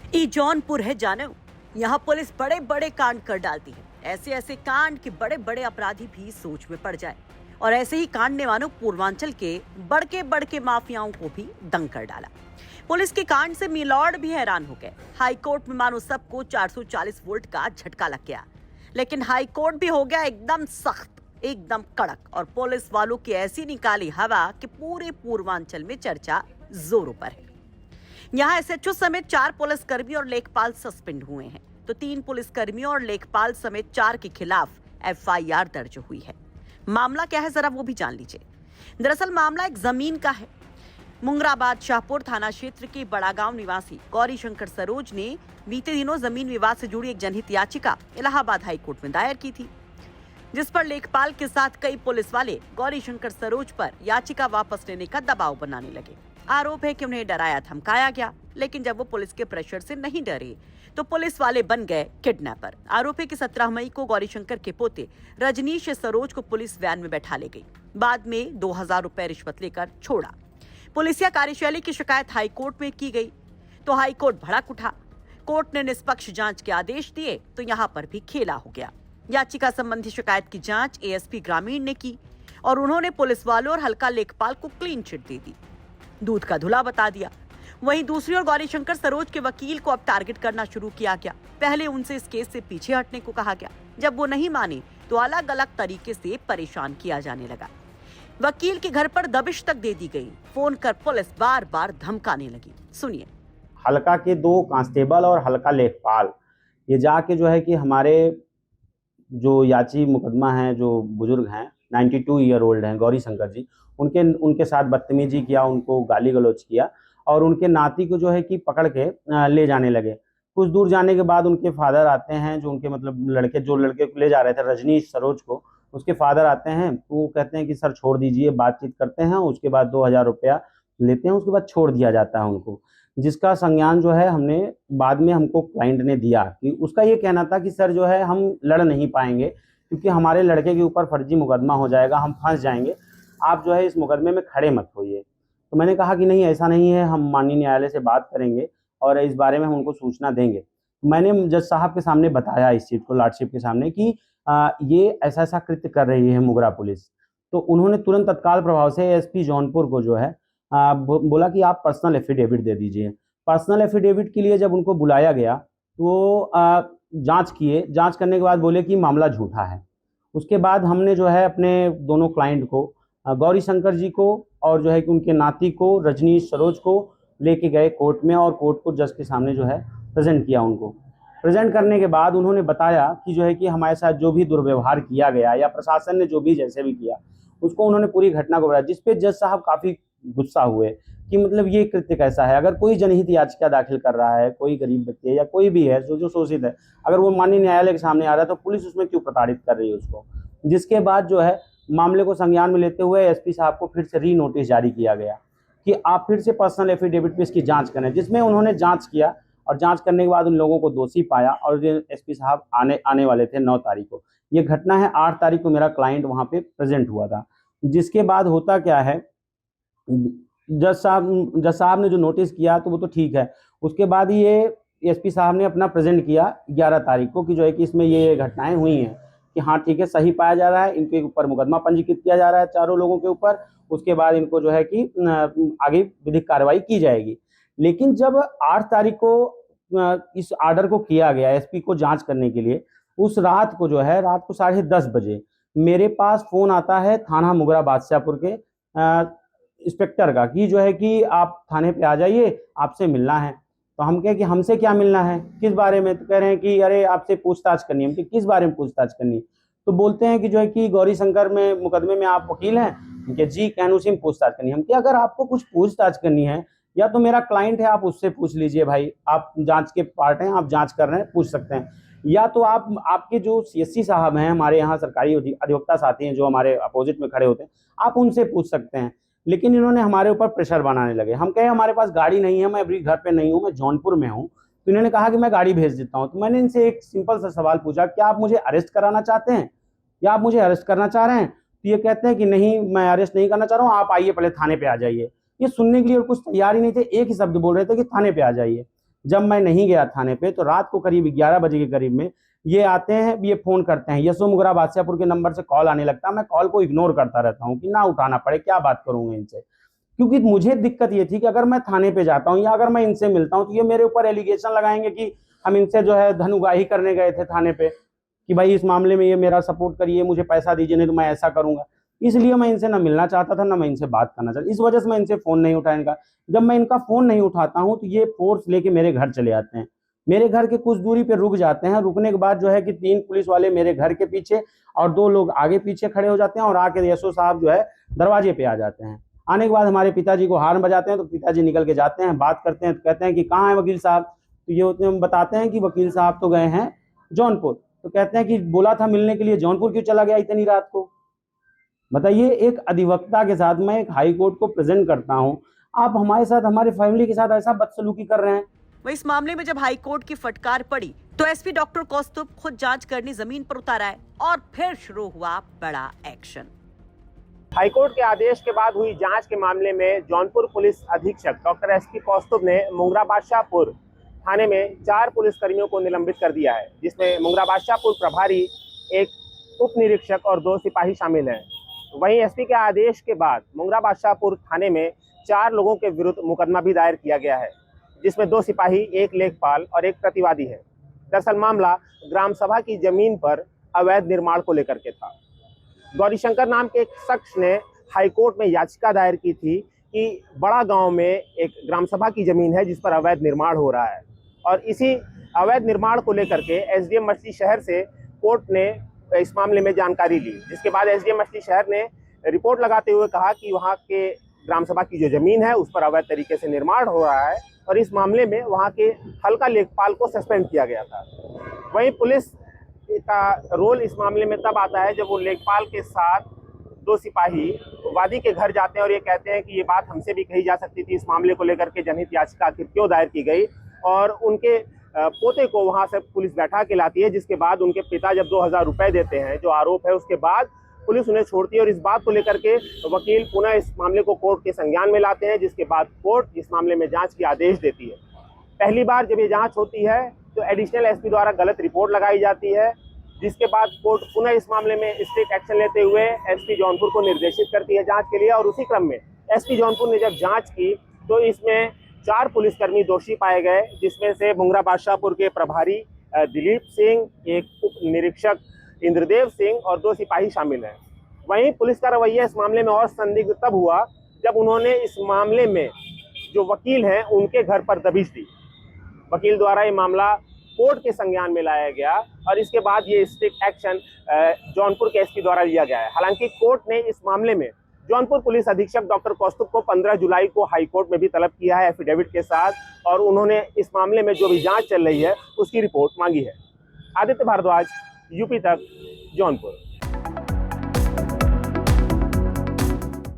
ई जौनपुर है जानो। यहाँ पुलिस बड़े बड़े कांड कर डालती है। ऐसे ऐसे कांड कि बड़े बड़े अपराधी भी सोच में पड़ जाए। और ऐसे ही कांड ने मानो पूर्वांचल के बड़के माफियाओं को भी दंग कर डाला। पुलिस के कांड से मिलॉर्ड भी हैरान हो गए। हाई कोर्ट में मानो सबको 440 वोल्ट का झटका लग गया। लेकिन हाई कोर्ट भी हो गया एकदम सख्त, एकदम कड़क, और पुलिस वालों की ऐसी निकाली हवा कि पूरे पूर्वांचल में चर्चा जोरों पर है। यहाँ एसएचओ समेत 4 पुलिसकर्मी और लेखपाल सस्पेंड हुए हैं, तो 3 पुलिसकर्मियों और लेखपाल समेत 4 के खिलाफ एफआईआर दर्ज हुई है। मामला क्या है जरा वो भी जान लीजिए। दरअसल मामला एक जमीन का है। मुंगराबाद शाहपुर थाना क्षेत्र के बड़ा गांव निवासी गौरी शंकर सरोज ने बीते दिनों जमीन विवाद से जुड़ी एक जनहित याचिका इलाहाबाद हाई कोर्ट में दायर की थी, जिस पर लेखपाल के साथ कई पुलिस वाले गौरी शंकर सरोज पर याचिका वापस लेने का दबाव बनाने लगे। आरोप है कि उन्हें डराया धमकाया गया, लेकिन जब वो पुलिस के प्रेशर से नहीं डरे तो पुलिस वाले बन गए किडनैपर। आरोप है कि 17 मई को गौरीशंकर के पोते रजनीश सरोज को पुलिस वैन में बैठा ले गई। बाद में 2000 रुपए रिश्वत लेकर छोड़ा। पुलिसिया कार्यशैली की शिकायत हाईकोर्ट में की गई तो हाईकोर्ट भड़क उठा। कोर्ट ने निष्पक्ष जांच के आदेश दिए तो यहाँ पर भी खेला हो गया। याचिका संबंधी शिकायत की जांच एएसपी ग्रामीण ने की और उन्होंने पुलिस वालों और हल्का लेखपाल को क्लीन चिट दे दी, दूध का धुला बता दिया। वहीं दूसरी ओर गौरीशंकर सरोज के वकील को अब टारगेट करना शुरू किया गया। पहले उनसे इस केस से पीछे हटने को कहा गया। जब वो नहीं माने तो अलग अलग तरीके से परेशान किया जाने लगा। वकील के घर पर दबिश तक दे दी गई। फोन कर पुलिस बार बार धमकाने लगी। सुनिए। हल्का के 2 कांस्टेबल और हल्का लेखपाल ये जाके जो है कि हमारे जो याची मुकदमा है, जो बुजुर्ग हैं 92 ईयर ओल्ड हैं गौरी शंकर जी, उनके साथ बदतमीजी किया, उनको गाली गलौज किया और उनके नाती को जो है कि पकड़ के ले जाने लगे। कुछ दूर जाने के बाद उनके फादर आते हैं, जो उनके मतलब लड़के को ले जा रहे थे रजनीश सरोज को, उसके फादर आते हैं तो वो कहते हैं कि सर छोड़ दीजिए, बातचीत करते हैं। उसके बाद 2000 रुपया लेते हैं, उसके बाद छोड़ दिया जाता है उनको, जिसका संज्ञान जो है हमने बाद में हमको क्लाइंट ने दिया कि उसका ये कहना था कि सर जो है हम लड़ नहीं पाएंगे क्योंकि हमारे लड़के के ऊपर फर्जी मुकदमा हो जाएगा, हम फंस जाएंगे, आप जो है इस मुकदमे में खड़े मत होइए। तो मैंने कहा कि नहीं ऐसा नहीं है, हम माननीय न्यायालय से बात करेंगे और इस बारे में हम उनको सूचना देंगे। मैंने जज साहब के सामने बताया इस चीज़ को, लॉर्डशिप के सामने, कि ये ऐसा ऐसा कृत्य कर रही है मुगरा पुलिस। तो उन्होंने तुरंत तत्काल प्रभाव से एसपी जौनपुर को जो है बोला कि आप पर्सनल एफिडेविट दे दीजिए। पर्सनल एफिडेविट के लिए जब उनको बुलाया गया तो जांच किए। जांच करने के बाद बोले कि मामला झूठा है। उसके बाद हमने जो है अपने दोनों क्लाइंट को, गौरी शंकर जी को और जो है कि उनके नाती को रजनीश सरोज को लेके गए कोर्ट में और कोर्ट को जज के सामने जो है प्रेजेंट किया। उनको प्रेजेंट करने के बाद उन्होंने बताया कि जो है कि हमारे साथ जो भी दुर्व्यवहार किया गया या प्रशासन ने जो भी जैसे भी किया उसको उन्होंने पूरी घटना को बताया, जिसपे जज साहब काफ़ी गुस्सा हुए कि मतलब ये कृत्य कैसा है। अगर कोई जनहित याचिका दाखिल कर रहा है, कोई गरीब व्यक्ति है या कोई भी है जो शोषित है, अगर वो माननीय न्यायालय के सामने आ रहा है तो पुलिस उसमें क्यों प्रताड़ित कर रही है उसको। जिसके बाद जो है मामले को संज्ञान में लेते हुए एसपी साहब को फिर से री नोटिस जारी किया गया कि आप फिर से पर्सनल एफिडेविट पे इसकी जांच करें, जिसमें उन्होंने जांच किया और जांच करने के बाद उन लोगों को दोषी पाया और एसपी साहब आने वाले थे 9 तारीख को। ये घटना है 8 तारीख को मेरा क्लाइंट वहाँ पे प्रेजेंट हुआ था। जिसके बाद होता क्या है, जज साहब ने जो नोटिस किया तो वो तो ठीक है। उसके बाद ये एसपी साहब ने अपना प्रेजेंट किया 11 तारीख को कि जो है कि इसमें ये घटनाएं हुई हैं कि हाँ ठीक है, सही पाया जा रहा है, इनके ऊपर मुकदमा पंजीकृत किया जा रहा है चारों लोगों के ऊपर। उसके बाद इनको जो है कि आगे विधिक कार्रवाई की जाएगी। लेकिन जब 8 तारीख को इस ऑर्डर को किया गया एसपी को जांच करने के लिए, उस रात को जो है रात को 10:30 बजे मेरे पास फोन आता है थाना मुगरा बादशाहपुर के इंस्पेक्टर का कि जो है कि आप थाने पे आ जाइए, आपसे मिलना है। तो हम कहे कि हमसे क्या मिलना है, किस बारे में? तो कह रहे हैं कि अरे आपसे पूछताछ करनी है। हम किस बारे में पूछताछ करनी है? तो बोलते हैं कि जो है कि गौरी शंकर में मुकदमे में आप वकील हैं। कि जी कहनुसी में पूछताछ करनी है। हम कि अगर आपको कुछ पूछताछ करनी है या तो मेरा क्लाइंट है, आप उससे पूछ लीजिए भाई, आप जांच के पार्ट हैं, आप जांच कर रहे हैं, पूछ सकते हैं। या तो आप आपके जो सीएससी साहब हैं, हमारे यहाँ सरकारी अधिवक्ता साथी हैं जो हमारे अपोजिट में खड़े होते हैं, आप उनसे पूछ सकते हैं। लेकिन इन्होंने हमारे ऊपर प्रेशर बनाने लगे। हम कहे हमारे पास गाड़ी नहीं है, मैं अभी घर पे नहीं हूँ, मैं जौनपुर में हूँ। तो इन्होंने कहा कि मैं गाड़ी भेज देता हूँ। तो मैंने इनसे एक सिंपल सा सवाल पूछा, क्या आप मुझे अरेस्ट कराना चाहते हैं या आप मुझे अरेस्ट करना चाह रहे हैं? तो ये कहते हैं कि नहीं, मैं अरेस्ट नहीं करना चाह रहा हूँ, आप आइए पहले थाने पे आ जाइए। ये सुनने के लिए कुछ तैयार ही नहीं थे, एक ही शब्द बोल रहे थे कि थाने पे आ जाइए। जब मैं नहीं गया थाने पे तो रात को करीब 11 बजे के करीब में ये आते हैं, ये फोन करते हैं, यशो मुगरा बादशाहपुर के नंबर से कॉल आने लगता है। मैं कॉल को इग्नोर करता रहता हूँ कि ना उठाना पड़े, क्या बात करूंगा इनसे, क्योंकि मुझे दिक्कत ये थी कि अगर मैं थाने पे जाता हूँ या अगर मैं इनसे मिलता हूँ तो ये मेरे ऊपर एलिगेशन लगाएंगे कि हम इनसे जो है धन उगाही करने गए थे थाने पे, कि भाई इस मामले में ये मेरा सपोर्ट करिए, मुझे पैसा दीजिए, नहीं तो मैं ऐसा करूंगा। इसलिए मैं इनसे ना मिलना चाहता था, ना मैं इनसे बात करना चाहता, इस वजह से मैं इनसे फोन नहीं उठाया इनका। जब मैं इनका फोन नहीं उठाता हूँ तो ये फोर्स लेके मेरे घर चले आते हैं, मेरे घर के कुछ दूरी पे रुक जाते हैं। रुकने के बाद जो है कि 3 पुलिस वाले मेरे घर के पीछे और 2 लोग आगे पीछे खड़े हो जाते हैं और आके यशो साहब जो है दरवाजे पे आ जाते हैं। आने के बाद हमारे पिताजी को हार्न बजाते हैं, तो पिताजी निकल के जाते हैं, बात करते हैं, तो कहते हैं कि कहाँ है वकील साहब, तो ये होते हैं, बताते हैं कि वकील साहब तो गए हैं जौनपुर। तो कहते हैं कि बोला था मिलने के लिए, जौनपुर क्यों चला गया इतनी रात को। बताइए, एक अधिवक्ता के साथ मैं एक हाई कोर्ट को प्रेजेंट करता हूं, आप हमारे साथ, हमारे फैमिली के साथ ऐसा बदसलूकी कर रहे हैं। वहीं इस मामले में जब हाई कोर्ट की फटकार पड़ी तो एसपी डॉक्टर कौस्तुभ खुद जांच करने जमीन पर उतर आए और फिर शुरू हुआ बड़ा एक्शन। हाईकोर्ट के आदेश के बाद हुई जांच के मामले में जौनपुर पुलिस अधीक्षक डॉक्टर एसपी कौस्तुभ ने मुंगरा बादशाहपुर थाने में 4 पुलिसकर्मियों को निलंबित कर दिया है, जिसमें मुंगरा बादशाहपुर प्रभारी, एक उप निरीक्षक और 2 सिपाही शामिल हैं। वहीं एसपी के आदेश के बाद मुंगरा बादशाहपुर थाने में 4 लोगों के विरुद्ध मुकदमा भी दायर किया गया है, जिसमें 2 सिपाही, 1 लेखपाल और 1 प्रतिवादी है। दरअसल मामला ग्राम सभा की जमीन पर अवैध निर्माण को लेकर के था। गौरीशंकर नाम के एक शख्स ने हाईकोर्ट में याचिका दायर की थी कि बड़ा गांव में एक ग्राम सभा की जमीन है जिस पर अवैध निर्माण हो रहा है, और इसी अवैध निर्माण को लेकर के एसडीएम मछली शहर से कोर्ट ने इस मामले में जानकारी ली, जिसके बाद एसडीएम मछली शहर ने रिपोर्ट लगाते हुए कहा कि वहां के ग्राम सभा की जो जमीन है उस पर अवैध तरीके से निर्माण हो रहा है, और इस मामले में वहां के हल्का लेखपाल को सस्पेंड किया गया था। वहीं पुलिस का रोल इस मामले में तब आता है जब वो लेखपाल के साथ 2 सिपाही वादी के घर जाते हैं और ये कहते हैं कि ये बात हमसे भी कही जा सकती थी, इस मामले को लेकर के जनहित याचिका आखिर क्यों दायर की गई, और उनके पोते को वहां से पुलिस बैठा के लाती है, जिसके बाद उनके पिता जब 2000 रुपए देते हैं, जो आरोप है, उसके बाद पुलिस उन्हें छोड़ती है और इस बात को लेकर के वकील पुनः इस मामले को कोर्ट के संज्ञान में लाते हैं, जिसके बाद कोर्ट इस मामले में जांच की आदेश देती है। पहली बार जब ये जांच होती है तो एडिशनल एसपी द्वारा गलत रिपोर्ट लगाई जाती है, जिसके बाद कोर्ट पुनः इस मामले में स्ट्रिक्ट एक्शन लेते हुए एसपी जौनपुर को निर्देशित करती है जांच के लिए। और उसी क्रम में एसपी जौनपुर ने जब जांच की तो इसमें 4 पुलिसकर्मी दोषी पाए गए, जिसमें से मुंगरा बादशाहपुर के प्रभारी दिलीप सिंह, एक उप निरीक्षक इंद्रदेव सिंह और 2 सिपाही शामिल हैं। वहीं पुलिस का रवैया इस मामले में और संदिग्ध तब हुआ जब उन्होंने इस मामले में जो वकील हैं उनके घर पर दबिश दी। वकील द्वारा ये मामला कोर्ट के संज्ञान में लाया गया और इसके बाद ये स्ट्रिक्ट एक्शन जौनपुर के एसपी द्वारा लिया गया है। हालांकि कोर्ट ने इस मामले में जौनपुर पुलिस अधीक्षक डॉक्टर कौस्तुभ को 15 जुलाई को हाई कोर्ट में भी तलब किया है एफिडेविट के साथ, और उन्होंने इस मामले में जो भी जांच चल रही है उसकी रिपोर्ट मांगी है। आदित्य भारद्वाज, यूपी तक, जौनपुर।